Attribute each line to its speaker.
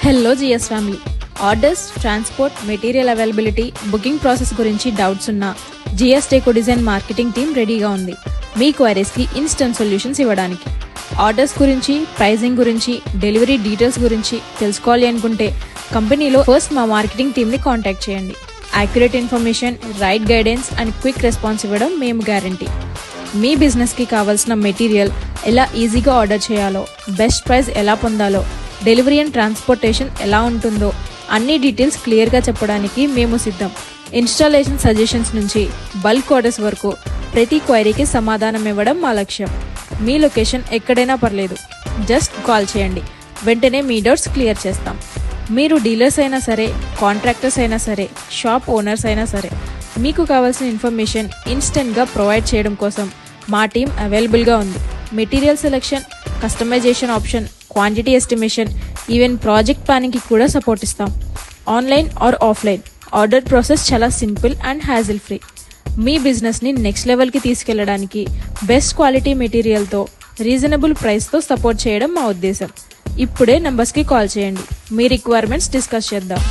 Speaker 1: Hello GS family. Orders, transport, material availability, booking process గురించి doubts ఉన్న GS deco design marketing team రెడీగా ఉంది మీ క్వైరీస్కి ఇన్స్టెంట్ సొల్యూషన్స్ ఇవ్వడానికి. ఆర్డర్స్ గురించి, ప్రైజింగ్ గురించి, డెలివరీ డీటెయిల్స్ గురించి తెలుసుకోవాలి అనుకుంటే కంపెనీలో ఫస్ట్ మా మార్కెటింగ్ టీంని కాంటాక్ట్ చేయండి. Accurate information, right guidance and quick response ఇవ్వడం మేము గ్యారంటీ. మీ బిజినెస్కి కావాల్సిన మెటీరియల్ ఎలా ఈజీగా ఆర్డర్ చేయాలో, బెస్ట్ ప్రైస్ ఎలా పొందాలో, డెలివరీ అండ్ ట్రాన్స్పోర్టేషన్ ఎలా ఉంటుందో అన్ని డీటెయిల్స్ క్లియర్గా చెప్పడానికి మేము సిద్ధం. ఇన్స్టాలేషన్ సజెషన్స్ నుంచి బల్క్ ఆర్డర్స్ వరకు ప్రతి క్వైరీకి సమాధానం ఇవ్వడం మా లక్ష్యం. మీ లొకేషన్ ఎక్కడైనా పర్లేదు, జస్ట్ కాల్ చేయండి, వెంటనే మీ డౌట్స్ క్లియర్ చేస్తాం. మీరు డీలర్స్ అయినా సరే, కాంట్రాక్టర్స్ అయినా సరే, షాప్ ఓనర్స్ అయినా సరే, మీకు కావాల్సిన ఇన్ఫర్మేషన్ ఇన్స్టెంట్గా ప్రొవైడ్ చేయడం కోసం మా టీం అవైలబుల్గా ఉంది. Material selection, customisation option, quantity estimation, even project ప్లానింగ్కి కూడా సపోర్ట్ ఇస్తాం. Online or offline order process చాలా సింపుల్ అండ్ హ్యాజిల్ ఫ్రీ. మీ బిజినెస్ని నెక్స్ట్ లెవెల్కి తీసుకెళ్లడానికి బెస్ట్ క్వాలిటీ మెటీరియల్తో, రీజనబుల్ ప్రైస్తో సపోర్ట్ చేయడం మా ఉద్దేశం. ఇప్పుడే నంబర్స్కి కాల్ చేయండి, మీ రిక్వైర్మెంట్స్ డిస్కస్ చేద్దాం.